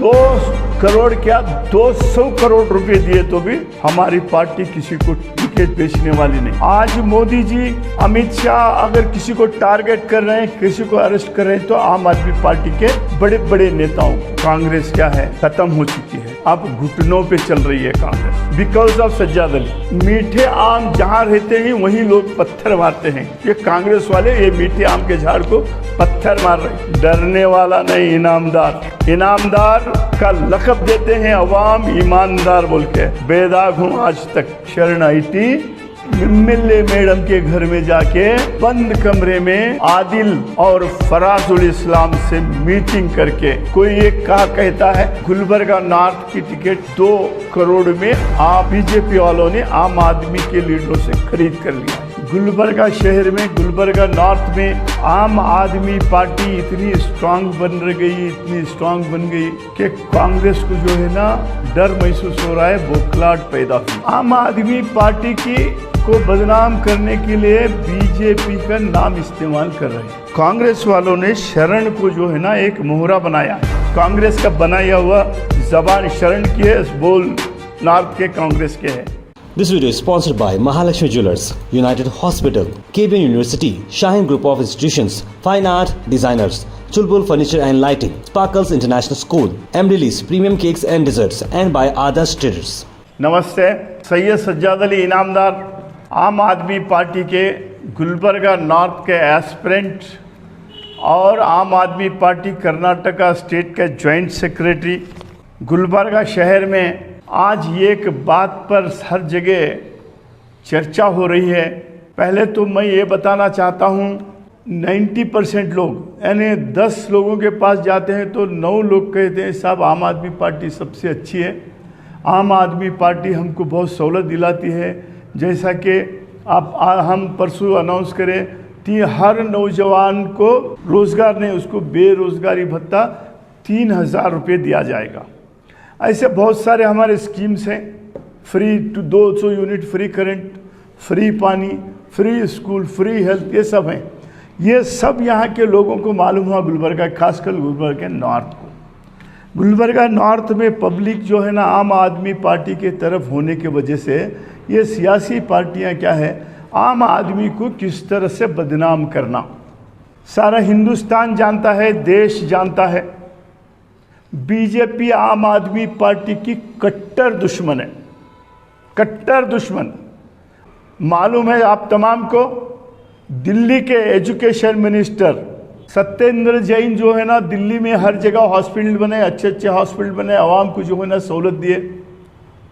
2 करोड़ क्या 200 करोड़ रुपए दिए तो भी हमारी पार्टी किसी को टिकट बेचने वाली नहीं। आज मोदी जी, अमित शाह अगर किसी को टारगेट कर रहे हैं, किसी को अरेस्ट कर रहे हैं, तो आम आदमी पार्टी के बड़े बड़े नेताओं को कांग्रेस क्या है, खत्म हो चुकी है। अब घुटनों पे चल रही है कांग्रेस बिकॉज ऑफ सज्जाद अली। मीठे आम जहाँ रहते हैं वहीं लोग पत्थर मारते हैं। ये कांग्रेस वाले ये मीठे आम के झाड़ को पत्थर मार रहे हैं। डरने वाला नहीं, इनामदार। इनामदार का लक़ब देते हैं अवाम ईमानदार बोल के। बेदाग हूँ आज तक। शरण आई थी एमएलए मैडम के घर में जाके बंद कमरे में आदिल और फराजुल इस्लाम से मीटिंग करके कोई एक कहा कहता है गुलबर्गा नॉर्थ की टिकट 2 करोड़ में आप बीजेपी वालों ने आम आदमी के लीडरों से खरीद कर लिया। गुलबर्गा शहर में, गुलबर्गा नॉर्थ में आम आदमी पार्टी इतनी स्ट्रांग बन गई कि कांग्रेस को जो है ना डर महसूस हो रहा है, बौखलाहट पैदा हुई। आम आदमी पार्टी को बदनाम करने के लिए बीजेपी का नाम इस्तेमाल कर रहे हैं। कांग्रेस वालों ने शरण को जो है ना एक मोहरा बनाया है। कांग्रेस का बनाया हुआ जबान शरण की है, बोल नॉर्थ के कांग्रेस के है। This video is sponsored by Mahalakshmi Jewelers, United Hospital, KBN University, Shaheen Group of Institutions, Fine Art Designers, Chulbul Furniture and Lighting, Sparkles International School, Amrilis Premium Cakes and Desserts, and by Adas Traders. नमस्ते। सैयद सज्जाद अली इनामदार आम आदमी party के Gulbarga north के aspirant और आम आदमी party Karnataka state के joint secretary. Gulbarga शहर में आज एक बात पर हर जगह चर्चा हो रही है। पहले तो मैं ये बताना चाहता हूँ 90% लोग, यानी 10 लोगों के पास जाते हैं तो 9 लोग कहते हैं साहब आम आदमी पार्टी सबसे अच्छी है, आम आदमी पार्टी हमको बहुत सहूलत दिलाती है। जैसा कि हम परसों अनाउंस करें कि हर नौजवान को रोज़गार नहीं, उसको बेरोज़गारी भत्ता 3000 रुपये दिया जाएगा। ऐसे बहुत सारे हमारे स्कीम्स हैं। Free 200 unit free current, free पानी, फ्री स्कूल, फ्री हेल्थ, ये सब हैं। ये सब यहाँ के लोगों को मालूम हुआ, गुलबर्गा, खासकर गुलबर्गा नॉर्थ को। गुलबर्गा नॉर्थ में पब्लिक जो है ना आम आदमी पार्टी के तरफ होने की वजह से ये सियासी पार्टियाँ क्या है, आम आदमी को किस तरह से बदनाम करना सारा हिंदुस्तान जानता है, देश जानता है। बीजेपी आम आदमी पार्टी की कट्टर दुश्मन है, कट्टर दुश्मन। मालूम है आप तमाम को, दिल्ली के एजुकेशन मिनिस्टर सत्येंद्र जैन जो है ना दिल्ली में हर जगह हॉस्पिटल बने, अच्छे अच्छे हॉस्पिटल बने, आवाम को जो है ना सहूलत दिए।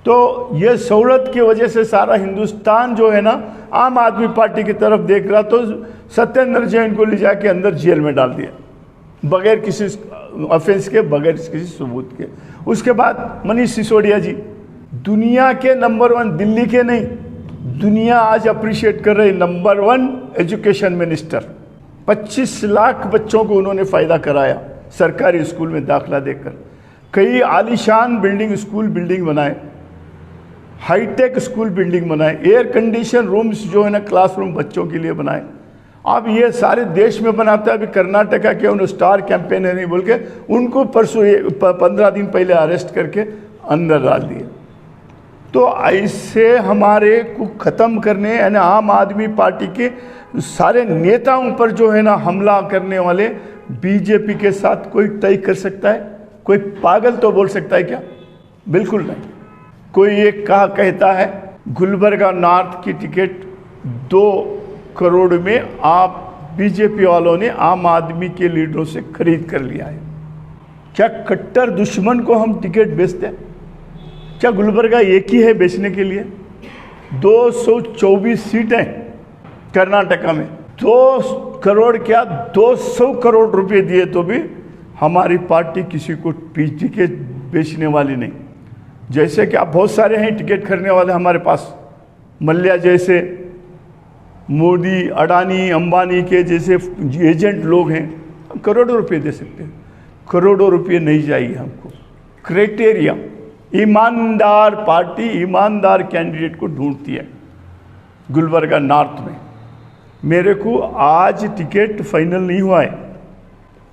तो ये सहूलत की वजह से सारा हिंदुस्तान जो है ना आम आदमी पार्टी की तरफ देख रहा, तो सत्येंद्र जैन को ले जाके अंदर जेल में डाल दिया बगैर किसी ऑफेंस के, बगैर किसी सबूत के। उसके बाद मनीष सिसोदिया जी, दुनिया के नंबर 1, दिल्ली के नहीं, दुनिया आज अप्रिशिएट कर रही नंबर 1 एजुकेशन मिनिस्टर। 25 लाख बच्चों को उन्होंने फ़ायदा कराया सरकारी स्कूल में दाखला देकर। कई आलीशान स्कूल बिल्डिंग बनाए, हाईटेक स्कूल बिल्डिंग बनाए, एयर कंडीशन रूम्स जो है ना क्लासरूम बच्चों के लिए बनाए। अब ये सारे देश में बनाता है। अभी कर्नाटका के उन स्टार कैंपेनर नहीं बोल के उनको परसों 15 दिन पहले अरेस्ट करके अंदर डाल दिए। तो ऐसे हमारे को ख़त्म करने, यानी आम आदमी पार्टी के सारे नेताओं पर जो है ना हमला करने वाले बीजेपी के साथ कोई तय कर सकता है? कोई पागल तो बोल सकता है क्या? बिल्कुल नहीं। कोई एक कहा कहता है गुलबर्गा नॉर्थ की टिकट 2 करोड़ में आप बीजेपी वालों ने आम आदमी के लीडरों से खरीद कर लिया है। क्या कट्टर दुश्मन को हम टिकट बेचते हैं? क्या गुलबर्गा एक ही है बेचने के लिए? 224 सीटें कर्नाटका में, 2 करोड़ क्या 200 करोड़ रुपए दिए तो भी हमारी पार्टी किसी को टिकट बेचने वाली नहीं। जैसे कि आप बहुत सारे हैं टिकट खरीदने वाले हमारे पास, मल्ल्या जैसे, मोदी, अडानी, अंबानी के जैसे एजेंट लोग हैं, हम करोड़ों रुपए दे सकते हैं। करोड़ों रुपए नहीं चाहिए हमको। क्राइटेरिया, ईमानदार पार्टी ईमानदार कैंडिडेट को ढूंढती है। गुलबर्गा नॉर्थ में मेरे को आज टिकट फाइनल नहीं हुआ है।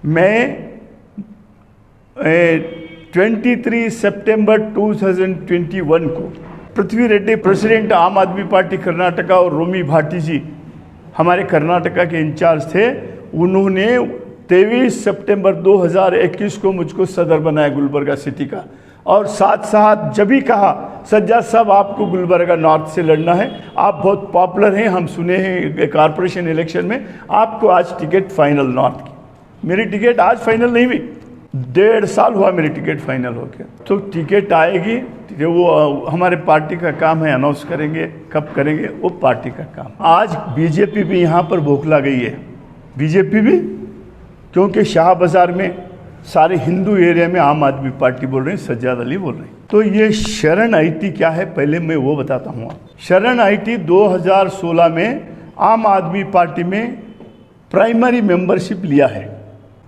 मैं 23 सितंबर 2021 को पृथ्वी रेड्डी प्रेसिडेंट आम आदमी पार्टी कर्नाटका और रोमी भाटी जी हमारे कर्नाटका के इंचार्ज थे। उन्होंने 23 सितंबर 2021 को मुझको सदर बनाया गुलबर्गा सिटी का, और साथ साथ जब भी कहा सज्जाद साहब आपको गुलबर्गा नॉर्थ से लड़ना है, आप बहुत पॉपुलर हैं, हम सुने हैं कॉरपोरेशन इलेक्शन में, आपको आज टिकट फाइनल नॉर्थ की। मेरी टिकट आज फाइनल नहीं हुई, 1.5 साल हुआ मेरी टिकट फाइनल हो गया। तो टिकट आएगी, वो हमारे पार्टी का काम है, अनाउंस करेंगे, कब करेंगे वो पार्टी का काम। आज बीजेपी भी यहाँ पर बौखला गई है, बीजेपी भी, क्योंकि शाह बाजार में सारे हिंदू एरिया में आम आदमी पार्टी बोल रहे हैं, सज्जाद अली बोल रहे हैं। तो ये शरण आईटी क्या है पहले मैं वो बताता हूँ। शरण आईटी 2016 में आम आदमी पार्टी में प्राइमरी मेंबरशिप लिया है,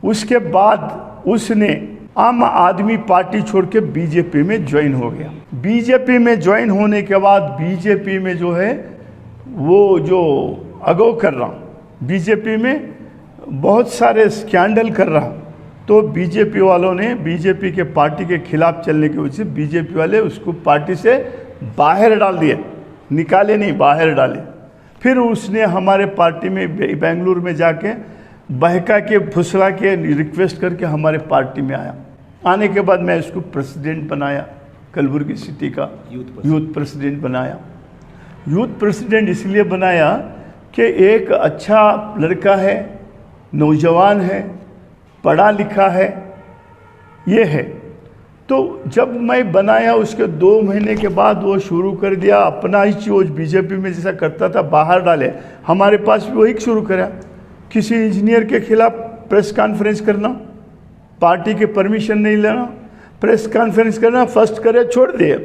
उसके बाद उसने आम आदमी पार्टी छोड़ के बीजेपी में ज्वाइन हो गया। बीजेपी में ज्वाइन होने के बाद बीजेपी में जो है वो जो अगो कर रहा, बीजेपी में बहुत सारे स्कैंडल कर रहा, तो बीजेपी वालों ने बीजेपी के पार्टी के खिलाफ चलने की वजह से बीजेपी वाले उसको पार्टी से बाहर डाल दिए, निकाले नहीं, बाहर डाले। फिर उसने हमारे पार्टी में बेंगलुरु में जाके बहका के फुसला के रिक्वेस्ट करके हमारे पार्टी में आया। आने के बाद मैं इसको प्रेसिडेंट बनाया, कलबुर्गी सिटी का यूथ प्रेसिडेंट बनाया। यूथ प्रेसिडेंट इसलिए बनाया कि एक अच्छा लड़का है, नौजवान है, पढ़ा लिखा है, ये है। तो जब मैं बनाया उसके 2 महीने के बाद वो शुरू कर दिया अपना ही चीज, बीजेपी में जैसा करता था बाहर डाले, हमारे पास भी वही शुरू करा। किसी इंजीनियर के खिलाफ प्रेस कॉन्फ्रेंस करना, पार्टी के परमिशन नहीं लेना, प्रेस कॉन्फ्रेंस करना, फर्स्ट करे छोड़ दिया।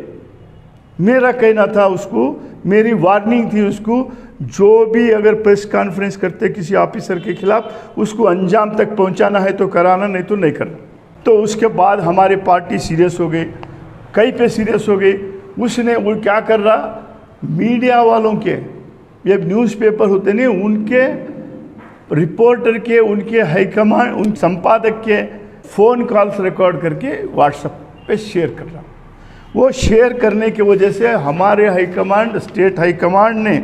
मेरा कहना था उसको, मेरी वार्निंग थी उसको, जो भी अगर प्रेस कॉन्फ्रेंस करते किसी ऑफिसर के खिलाफ उसको अंजाम तक पहुंचाना है तो कराना, नहीं तो नहीं करना। तो उसके बाद हमारे पार्टी सीरियस हो गई, कई पे सीरियस हो गई। उसने वो क्या कर रहा, मीडिया वालों के, ये न्यूज़पेपर होते नहीं, उनके रिपोर्टर के, उनके हाईकमांड, उन संपादक के फ़ोन कॉल्स रिकॉर्ड करके व्हाट्सएप पे शेयर कर रहा। वो शेयर करने की वजह से हमारे हाईकमांड, स्टेट हाईकमांड ने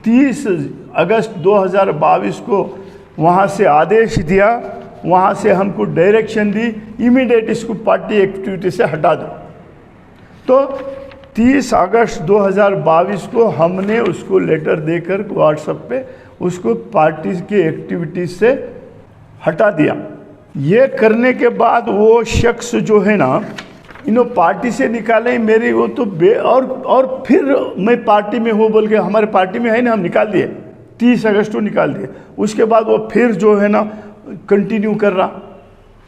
30 अगस्त 2022 को वहाँ से आदेश दिया, वहाँ से हमको डायरेक्शन दी, इमीडिएट इसको पार्टी एक्टिविटी से हटा दो। तो 30 अगस्त 2022 को हमने उसको लेटर देकर व्हाट्सएप पे उसको पार्टी की एक्टिविटी से हटा दिया। ये करने के बाद वो शख्स जो है ना, इन्हों पार्टी से निकाले मेरी, वो तो और फिर मैं पार्टी में हूँ बोल के, हमारे पार्टी में है ना, हम निकाल दिए, 30 अगस्त को निकाल दिए। उसके बाद वो फिर जो है ना कंटिन्यू कर रहा।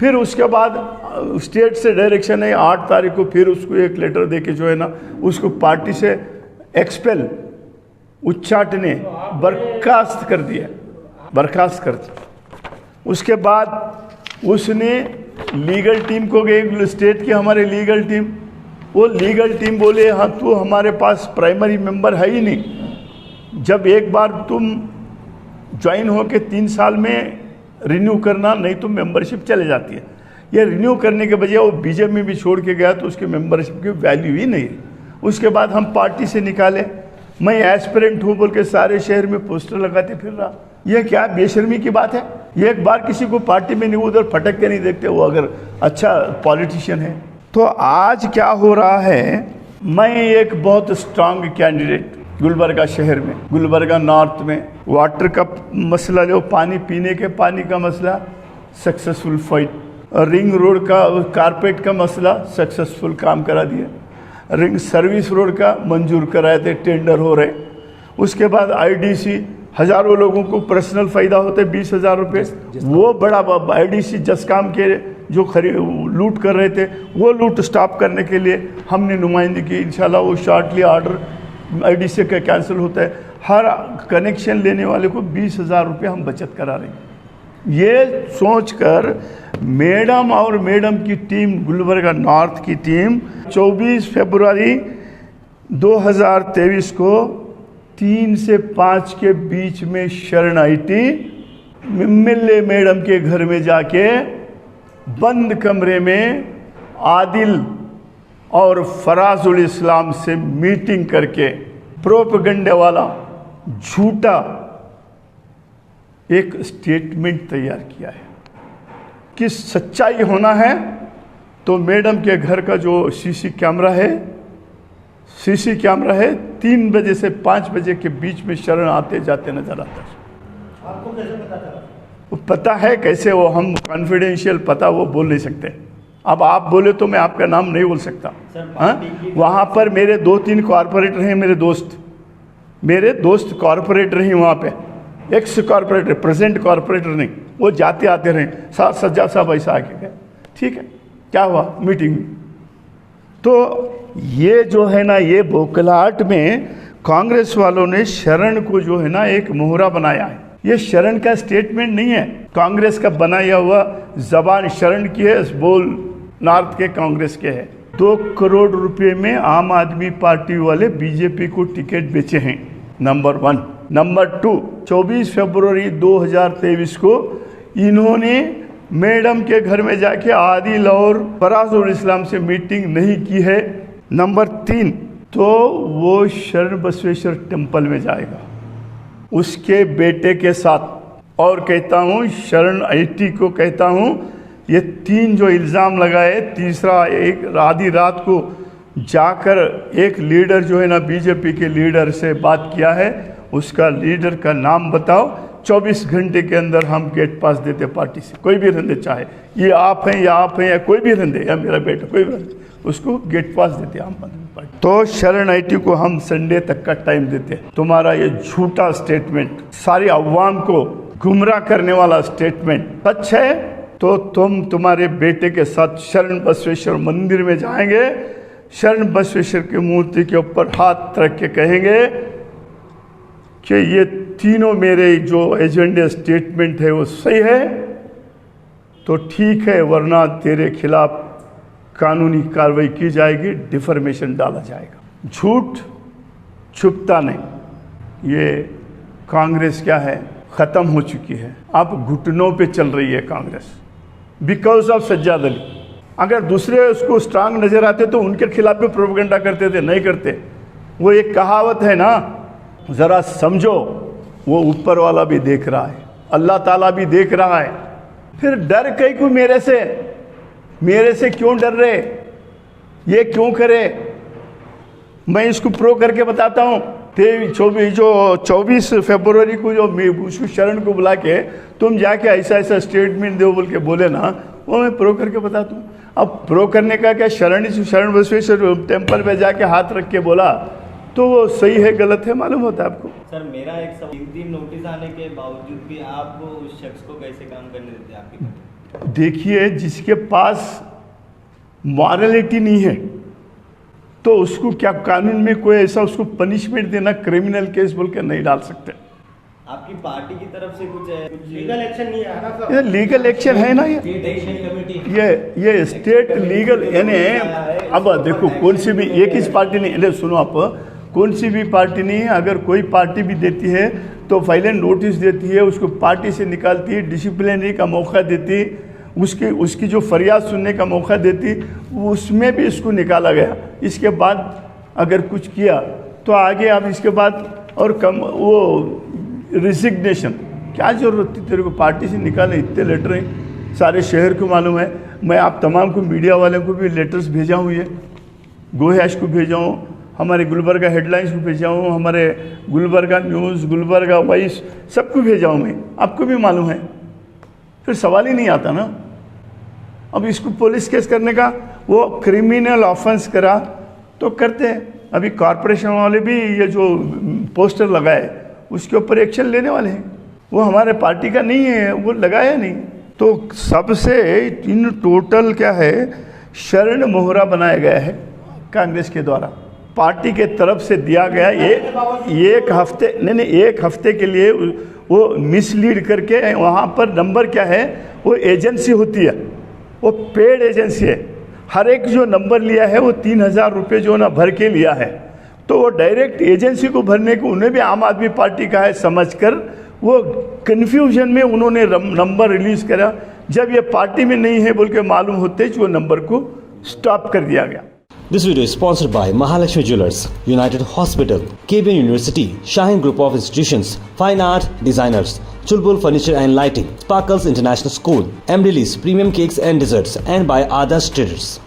फिर उसके बाद स्टेट से डायरेक्शन है, 8 तारीख को फिर उसको एक लेटर दे के जो है ना उसको पार्टी से एक्सपेल, उच्चाटने, बर्खास्त कर दिया, बर्खास्त कर दिया। उसके बाद उसने लीगल टीम को गए, स्टेट की हमारे लीगल टीम, वो लीगल टीम बोले हाँ तो हमारे पास प्राइमरी मेंबर है ही नहीं, जब एक बार तुम ज्वाइन हो के 3 साल में रिन्यू करना, नहीं तो मेंबरशिप चले जाती है। ये रिन्यू करने के बजाय वो बीजेपी में भी छोड़ के गया, तो उसके मेंबरशिप की वैल्यू ही नहीं है। उसके बाद हम पार्टी से निकाले, मैं एस्पिरेंट हूँ बोल के सारे शहर में पोस्टर लगाते फिर रहा। ये क्या बेशर्मी की बात है? ये एक बार किसी को पार्टी में नहीं, उधर फटक के नहीं देखते, वो अगर अच्छा पॉलिटिशियन है। तो आज क्या हो रहा है, मैं एक बहुत स्ट्रांग कैंडिडेट गुलबर्गा शहर में, गुलबर्गा नॉर्थ में वाटर का मसला लो, पानी पीने के पानी का मसला सक्सेसफुल फाइट, रिंग रोड का कारपेट का मसला सक्सेसफुल काम करा दिया, रिंग सर्विस रोड का मंजूर कराए थे, टेंडर हो रहे। उसके बाद आईडीसी, हज़ारों लोगों को पर्सनल फ़ायदा होते 20,000 रुपये, वो बड़ा आईडीसी जसकाम के जो लूट कर रहे थे, वो लूट स्टॉप करने के लिए हमने नुमाइंदगी की। इंशाल्लाह वो शॉर्टली ऑर्डर आईडीसी का कैंसिल होता है। हर कनेक्शन लेने वाले को 20,000 रुपये हम बचत करा रहे हैं। ये सोचकर मैडम और मैडम की टीम, गुलबर्गा नॉर्थ की टीम 24 फरवरी 2023 को 3 से 5 के बीच में शरण आईटी एमएलए मैडम के घर में जाके बंद कमरे में आदिल और फराजुल इस्लाम से मीटिंग करके प्रोपेगेंडा वाला झूठा एक स्टेटमेंट तैयार किया है कि सच्चाई होना है तो मैडम के घर का जो सीसी कैमरा है 3 बजे से 5 बजे के बीच में शरण आते जाते नजर आता है। आपको कैसे पता चला? वो पता है कैसे, वो हम कॉन्फिडेंशियल पता वो बोल नहीं सकते। अब आप बोले तो मैं आपका नाम नहीं बोल सकता। हाँ, वहाँ पर मेरे 2-3 कॉरपोरेटर हैं, मेरे दोस्त कॉरपोरेटर हैं वहाँ पे, एक्स कॉरपोरेटर, प्रेजेंट कॉरपोरेटर नहीं, वो जाते आते रहे। सज्जाद साहब ऐसा आके गए, ठीक है, क्या हुआ मीटिंग में। तो ये जो है ना, ये बौखलाहट में कांग्रेस वालों ने शरण को जो है ना एक मोहरा बनाया है। ये शरण का स्टेटमेंट नहीं है, कांग्रेस का बनाया हुआ जबान शरण की है, बोल नॉर्थ के कांग्रेस के है। 2 करोड़ रुपए में आम आदमी पार्टी वाले बीजेपी को टिकट बेचे हैं, नंबर 1। नंबर 2, 24 फरवरी 2023 को इन्होंने मैडम के घर में जाके आदिल और फराजुल इस्लाम से मीटिंग नहीं की है। नंबर 3, तो वो शरण बसवेश्वर टेम्पल में जाएगा उसके बेटे के साथ। और कहता हूँ शरण आईटी को कहता हूँ, ये 3 जो इल्ज़ाम लगाए, तीसरा एक आधी रात को जाकर एक लीडर जो है ना बीजेपी के लीडर से बात किया है, उसका लीडर का नाम बताओ, 24 घंटे के अंदर हम गेट पास देते पार्टी से, कोई भी रहने, चाहे ये आप हैं या कोई भी रहने या मेरा बेटा कोई भी रहने, उसको गेट पास देते आम आदमी पार्टी। तो शरण आईटी को हम संडे तक का टाइम देते। तुम्हारा ये झूठा स्टेटमेंट, सारी अवाम को गुमराह करने वाला स्टेटमेंट सच है तो तुम तुम्हारे बेटे के साथ शरण बसवेश्वर मंदिर में जाएंगे, शरण बसवेश्वर की मूर्ति के ऊपर हाथ रख के कहेंगे कि ये तीनों मेरे जो एजेंडे स्टेटमेंट है वो सही है तो ठीक है, वरना तेरे खिलाफ कानूनी कार्रवाई की जाएगी, डिफर्मेशन डाला जाएगा। झूठ छुपता नहीं। ये कांग्रेस क्या है, ख़त्म हो चुकी है, अब घुटनों पे चल रही है कांग्रेस बिकॉज ऑफ सज्जाद अली। अगर दूसरे उसको स्ट्रांग नज़र आते तो उनके खिलाफ भी प्रोपेगेंडा करते थे, नहीं करते। वो एक कहावत है ना, ज़रा समझो, वो ऊपर वाला भी देख रहा है, अल्लाह ताला भी देख रहा है। फिर डर कहीं को मेरे से क्यों डर रहे, ये क्यों करे। मैं इसको प्रो करके बताता हूँ। 24 फरवरी को जो उसको शरण को बुला के तुम जाके ऐसा स्टेटमेंट दो बोल के बोले ना, वो मैं प्रो करके बताता हूँ। अब प्रो करने का क्या, शरण बसवेश्वर टेम्पल पे जाके हाथ रख के बोला तो वो सही है गलत है मालूम होता है आपको। सर मेरा एक सवाल, 3 दिन नोटिस आने के बावजूद भी आप उस शख्स को कैसे काम करने देते हैं आपकी? देखिए, जिसके पास मॉरलिटी नहीं है तो उसको क्या कानून में कोई ऐसा उसको पनिशमेंट देना, क्रिमिनल केस बोल के नहीं डाल सकते। आपकी पार्टी की तरफ से कुछ लीगल एक्शन नहीं है ना सर? ये लीगल एक्शन है ना, ये स्टेट लीगल, यानी अब देखो कौन सी भी एक ही पार्टी नहीं, सुनो आप, कौन सी भी पार्टी नहीं, अगर कोई पार्टी भी देती है तो फाइलेंट नोटिस देती है, उसको पार्टी से निकालती है, डिसिप्लिनरी का मौका देती, उसकी जो फरियाद सुनने का मौका देती, उसमें भी इसको निकाला गया। इसके बाद अगर कुछ किया तो आगे आप इसके बाद और कम वो रिजिग्नेशन, क्या ज़रूरत थी तेरे को पार्टी से निकालने, इतने लेटर हैं सारे शहर को मालूम है। मैं आप तमाम को, मीडिया वालों को भी लेटर्स भेजा हूँ, ये गोहैश को भेजा हूँ, हमारे गुलबर्गा हेडलाइंस को भेजा हूँ, हमारे गुलबर्गा न्यूज़, गुलबर्गा वॉइस, सबको भेजा हूँ मैं, आपको भी मालूम है। फिर सवाल ही नहीं आता ना। अब इसको पुलिस केस करने का, वो क्रिमिनल ऑफेंस करा तो करते हैं। अभी कॉरपोरेशन वाले भी ये जो पोस्टर लगाए उसके ऊपर एक्शन लेने वाले हैं। वो हमारे पार्टी का नहीं है, वो लगाया नहीं। तो सबसे इन टोटल क्या है, शरण मोहरा बनाया गया है कांग्रेस के द्वारा, पार्टी के तरफ से दिया गया। ये एक हफ्ते नहीं, एक हफ्ते के लिए वो मिसलीड करके, वहाँ पर नंबर क्या है, वो एजेंसी होती है, वो पेड एजेंसी है। हर एक जो नंबर लिया है वो 3000 रुपये जो ना भर के लिया है, तो वो डायरेक्ट एजेंसी को भरने को, उन्हें भी आम आदमी पार्टी का है समझकर वो कन्फ्यूजन में उन्होंने नंबर रिलीज़ करा। जब ये पार्टी में नहीं है बोल के मालूम होते वो नंबर को स्टॉप कर दिया गया। This video is sponsored by Mahalakshmi Jewelers, United Hospital, KBN University, Shaheen Group of Institutions, Fine Art Designers, Chulbul Furniture and Lighting, Sparkles International School, Emily Premium Cakes and Desserts, and by Adarsh Traders.